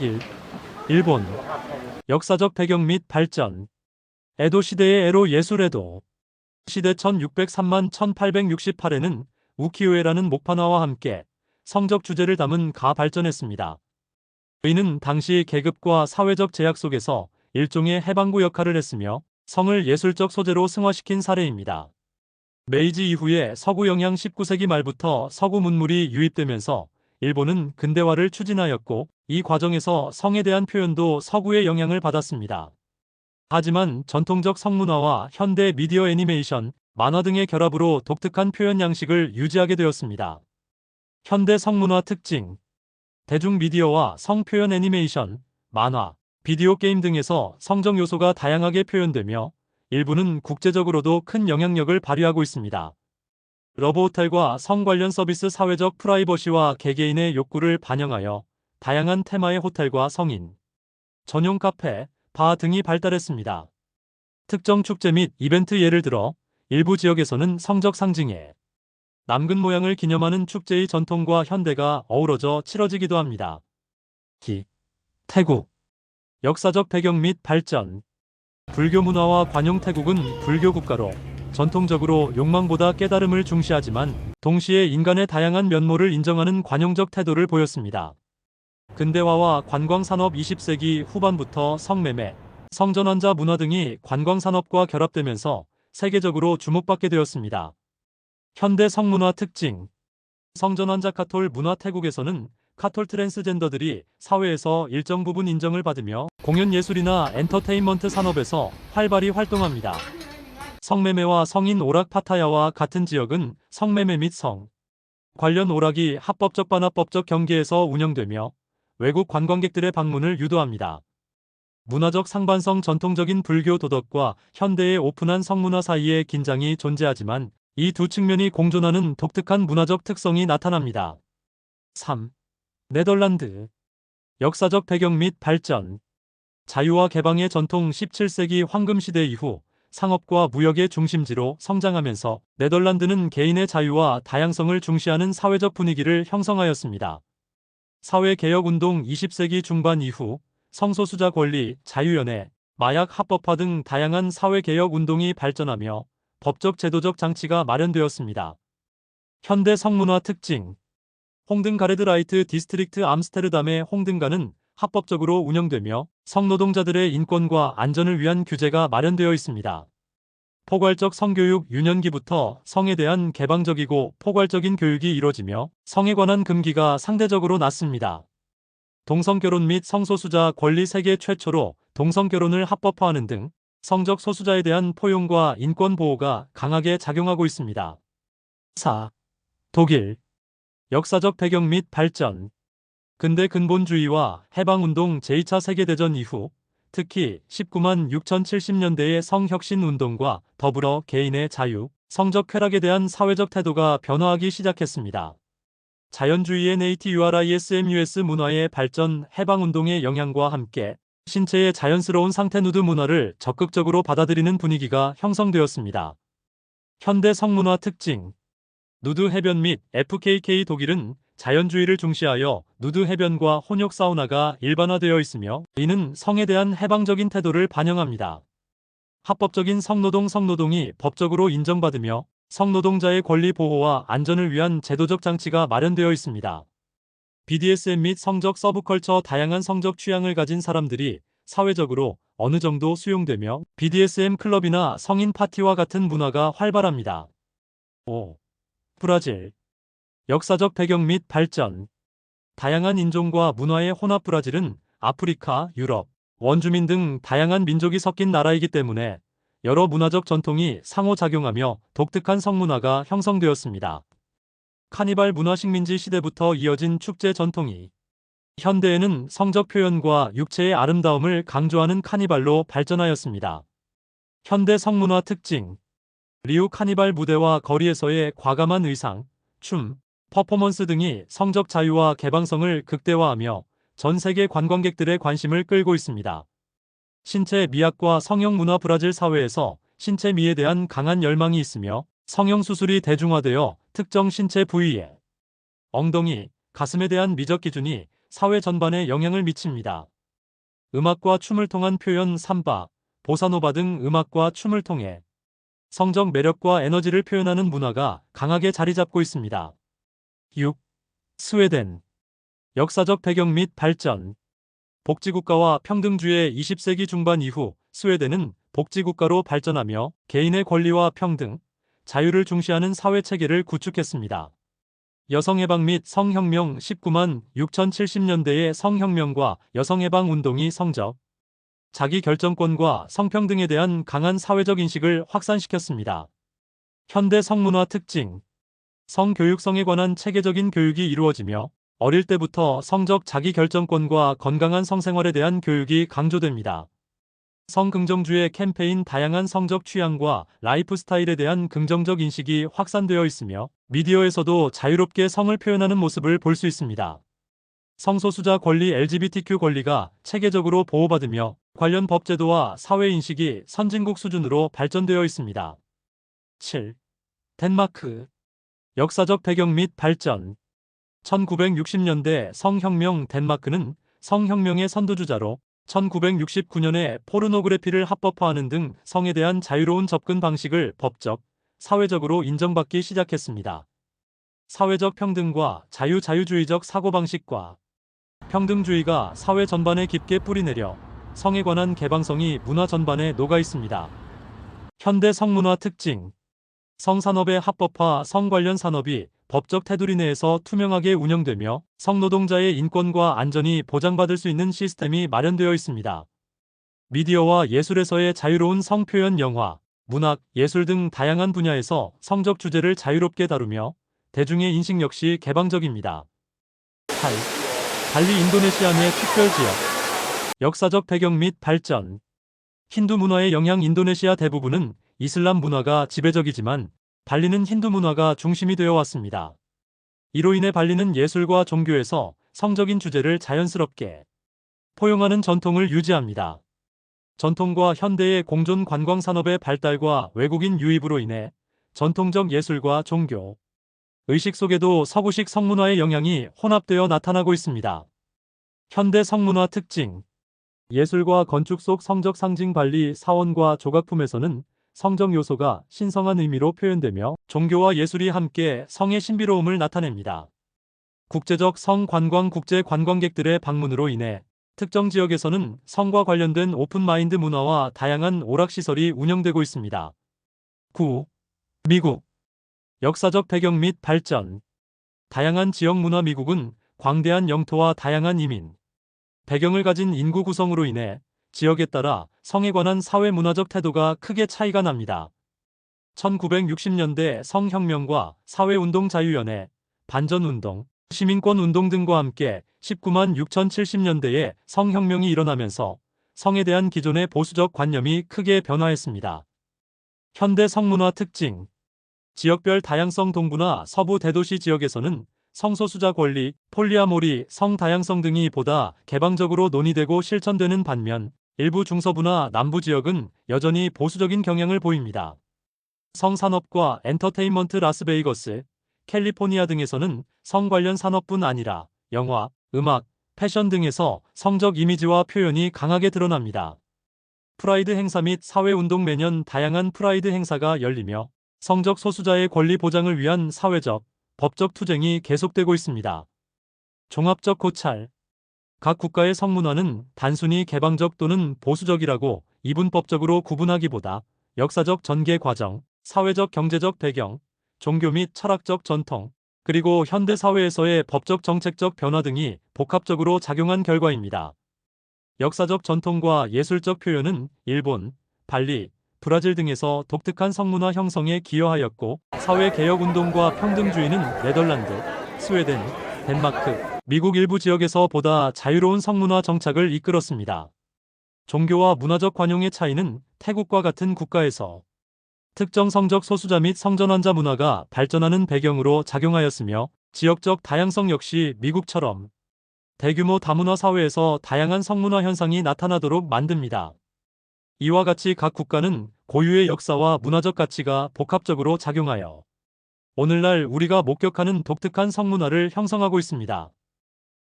1. 일본. 역사적 배경 및 발전. 에도 시대의 에로 예술에도 시대 1603만 1868에는 우키우에라는 목판화와 함께 성적 주제를 담은 가 발전했습니다. 이는 당시 계급과 사회적 제약 속에서 일종의 해방구 역할을 했으며 성을 예술적 소재로 승화시킨 사례입니다. 메이지 이후에 서구 영향 19세기 말부터 서구 문물이 유입되면서 일본은 근대화를 추진하였고 이 과정에서 성에 대한 표현도 서구의 영향을 받았습니다. 하지만 전통적 성문화와 현대 미디어 애니메이션, 만화 등의 결합으로 독특한 표현 양식을 유지하게 되었습니다. 현대 성문화 특징. 대중 미디어와 성 표현 애니메이션, 만화, 비디오 게임 등에서 성적 요소가 다양하게 표현되며 일부는 국제적으로도 큰 영향력을 발휘하고 있습니다. 러브호텔과 성 관련 서비스 사회적 프라이버시와 개개인의 욕구를 반영하여 다양한 테마의 호텔과 성인, 전용 카페, 바 등이 발달했습니다. 특정 축제 및 이벤트 예를 들어 일부 지역에서는 성적 상징의 남근 모양을 기념하는 축제의 전통과 현대가 어우러져 치러지기도 합니다. 태국. 역사적 배경 및 발전. 불교 문화와 관용. 태국은 불교 국가로 전통적으로 욕망보다 깨달음을 중시하지만 동시에 인간의 다양한 면모를 인정하는 관용적 태도를 보였습니다. 근대화와 관광산업. 20세기 후반부터 성매매, 성전환자 문화 등이 관광산업과 결합되면서 세계적으로 주목받게 되었습니다. 현대 성문화 특징. 성전환자 카톨 문화. 태국에서는 카톨 트랜스젠더들이 사회에서 일정 부분 인정을 받으며 공연 예술이나 엔터테인먼트 산업에서 활발히 활동합니다. 성매매와 성인 오락. 파타야와 같은 지역은 성매매 및 성 관련 오락이 합법적 반합법적 경계에서 운영되며 외국 관광객들의 방문을 유도합니다. 문화적 상반성. 전통적인 불교 도덕과 현대의 오픈한 성문화 사이에 긴장이 존재하지만 이 두 측면이 공존하는 독특한 문화적 특성이 나타납니다. 3. 네덜란드. 역사적 배경 및 발전. 자유와 개방의 전통. 17세기 황금시대 이후 상업과 무역의 중심지로 성장하면서 네덜란드는 개인의 자유와 다양성을 중시하는 사회적 분위기를 형성하였습니다. 사회개혁운동. 20세기 중반 이후 성소수자 권리, 자유연애, 마약 합법화 등 다양한 사회개혁 운동이 발전하며 법적 제도적 장치가 마련되었습니다. 현대 성문화 특징. 홍등가레드라이트 디스트릭트. 암스테르담의 홍등가는 합법적으로 운영되며 성노동자들의 인권과 안전을 위한 규제가 마련되어 있습니다. 포괄적 성교육. 유년기부터 성에 대한 개방적이고 포괄적인 교육이 이뤄지며 성에 관한 금기가 상대적으로 낮습니다. 동성결혼 및 성소수자 권리. 세계 최초로 동성결혼을 합법화하는 등 성적 소수자에 대한 포용과 인권 보호가 강하게 작용하고 있습니다. 4. 독일. 역사적 배경 및 발전. 근대 근본주의와 해방운동. 제2차 세계대전 이후 특히 19만 6070년대의 성혁신운동과 더불어 개인의 자유, 성적 쾌락에 대한 사회적 태도가 변화하기 시작했습니다. 자연주의의 네이티유아라이스mus 문화의 발전. 해방운동의 영향과 함께 신체의 자연스러운 상태. 누드 문화를 적극적으로 받아들이는 분위기가 형성되었습니다. 현대 성문화 특징. 누드 해변 및 FKK. 독일은 자연주의를 중시하여 누드 해변과 혼욕 사우나가 일반화되어 있으며 이는 성에 대한 해방적인 태도를 반영합니다. 합법적인 성노동이 법적으로 인정받으며 성노동자의 권리 보호와 안전을 위한 제도적 장치가 마련되어 있습니다. BDSM 및 성적 서브컬처. 다양한 성적 취향을 가진 사람들이 사회적으로 어느 정도 수용되며 BDSM 클럽이나 성인 파티와 같은 문화가 활발합니다. 5. 브라질. 역사적 배경 및 발전. 다양한 인종과 문화의 혼합. 브라질은 아프리카, 유럽, 원주민 등 다양한 민족이 섞인 나라이기 때문에 여러 문화적 전통이 상호작용하며 독특한 성문화가 형성되었습니다. 카니발 문화. 식민지 시대부터 이어진 축제 전통이 현대에는 성적 표현과 육체의 아름다움을 강조하는 카니발로 발전하였습니다. 현대 성문화 특징. 리우 카니발 무대와 거리에서의 과감한 의상, 춤, 퍼포먼스 등이 성적 자유와 개방성을 극대화하며 전 세계 관광객들의 관심을 끌고 있습니다. 신체 미학과 성형 문화. 브라질 사회에서 신체 미에 대한 강한 열망이 있으며 성형 수술이 대중화되어 특정 신체 부위에 엉덩이, 가슴에 대한 미적 기준이 사회 전반에 영향을 미칩니다. 음악과 춤을 통한 표현 삼바, 보사노바 등 음악과 춤을 통해 성적 매력과 에너지를 표현하는 문화가 강하게 자리 잡고 있습니다. 6. 스웨덴. 역사적 배경 및 발전. 복지국가와 평등주의 20세기 중반 이후 스웨덴은 복지국가로 발전하며 개인의 권리와 평등, 자유를 중시하는 사회체계를 구축했습니다. 여성해방 및 성혁명 19만 6070년대의 성혁명과 여성해방운동이 성적, 자기결정권과 성평등에 대한 강한 사회적 인식을 확산시켰습니다. 현대 성문화 특징. 성교육성에 관한 체계적인 교육이 이루어지며 어릴 때부터 성적 자기결정권과 건강한 성생활에 대한 교육이 강조됩니다. 성긍정주의 캠페인 다양한 성적 취향과 라이프 스타일에 대한 긍정적 인식이 확산되어 있으며 미디어에서도 자유롭게 성을 표현하는 모습을 볼 수 있습니다. 성소수자 권리 LGBTQ 권리가 체계적으로 보호받으며 관련 법 제도와 사회인식이 선진국 수준으로 발전되어 있습니다. 7. 덴마크. 역사적 배경 및 발전. 1960년대 성혁명. 덴마크는 성혁명의 선두주자로 1969년에 포르노그래피를 합법화하는 등 성에 대한 자유로운 접근 방식을 법적, 사회적으로 인정받기 시작했습니다. 사회적 평등과 자유주의적 사고방식과 평등주의가 사회 전반에 깊게 뿌리내려 성에 관한 개방성이 문화 전반에 녹아 있습니다. 현대 성문화 특징. 성산업의 합법화. 성 관련 산업이 법적 테두리 내에서 투명하게 운영되며 성노동자의 인권과 안전이 보장받을 수 있는 시스템이 마련되어 있습니다. 미디어와 예술에서의 자유로운 성표현. 영화, 문학, 예술 등 다양한 분야에서 성적 주제를 자유롭게 다루며 대중의 인식 역시 개방적입니다. 8. 발리 인도네시아 내 특별지역. 역사적 배경 및 발전. 힌두 문화의 영향. 인도네시아 대부분은 이슬람 문화가 지배적이지만 발리는 힌두 문화가 중심이 되어 왔습니다. 이로 인해 발리는 예술과 종교에서 성적인 주제를 자연스럽게 포용하는 전통을 유지합니다. 전통과 현대의 공존. 관광 산업의 발달과 외국인 유입으로 인해 전통적 예술과 종교, 의식 속에도 서구식 성문화의 영향이 혼합되어 나타나고 있습니다. 현대 성문화 특징. 예술과 건축 속 성적 상징. 발리 사원과 조각품에서는 성적 요소가 신성한 의미로 표현되며 종교와 예술이 함께 성의 신비로움을 나타냅니다. 국제적 성 관광. 국제 관광객들의 방문으로 인해 특정 지역에서는 성과 관련된 오픈마인드 문화와 다양한 오락시설이 운영되고 있습니다. 9. 미국. 역사적 배경 및 발전. 다양한 지역 문화. 미국은 광대한 영토와 다양한 이민, 배경을 가진 인구 구성으로 인해 지역에 따라 성에 관한 사회문화적 태도가 크게 차이가 납니다. 1960년대 성혁명과 사회운동 자유연애, 반전운동, 시민권운동 등과 함께 19만 6070년대에 성혁명이 일어나면서 성에 대한 기존의 보수적 관념이 크게 변화했습니다. 현대 성문화 특징. 지역별 다양성. 동부나 서부 대도시 지역에서는 성소수자 권리, 폴리아모리, 성 다양성 등이 보다 개방적으로 논의되고 실천되는 반면 일부 중서부나 남부 지역은 여전히 보수적인 경향을 보입니다. 성산업과 엔터테인먼트. 라스베이거스, 캘리포니아 등에서는 성 관련 산업뿐 아니라 영화, 음악, 패션 등에서 성적 이미지와 표현이 강하게 드러납니다. 프라이드 행사 및 사회운동. 매년 다양한 프라이드 행사가 열리며 성적 소수자의 권리 보장을 위한 사회적, 법적 투쟁이 계속되고 있습니다. 종합적 고찰. 각 국가의 성문화는 단순히 개방적 또는 보수적이라고 이분법적으로 구분하기보다 역사적 전개 과정, 사회적 경제적 배경, 종교 및 철학적 전통, 그리고 현대 사회에서의 법적 정책적 변화 등이 복합적으로 작용한 결과입니다. 역사적 전통과 예술적 표현은 일본, 발리, 브라질 등에서 독특한 성문화 형성에 기여하였고 사회개혁운동과 평등주의는 네덜란드, 스웨덴, 덴마크, 미국 일부 지역에서 보다 자유로운 성문화 정착을 이끌었습니다. 종교와 문화적 관용의 차이는 태국과 같은 국가에서 특정 성적 소수자 및 성전환자 문화가 발전하는 배경으로 작용하였으며 지역적 다양성 역시 미국처럼 대규모 다문화 사회에서 다양한 성문화 현상이 나타나도록 만듭니다. 이와 같이 각 국가는 고유의 역사와 문화적 가치가 복합적으로 작용하여 오늘날 우리가 목격하는 독특한 성문화를 형성하고 있습니다.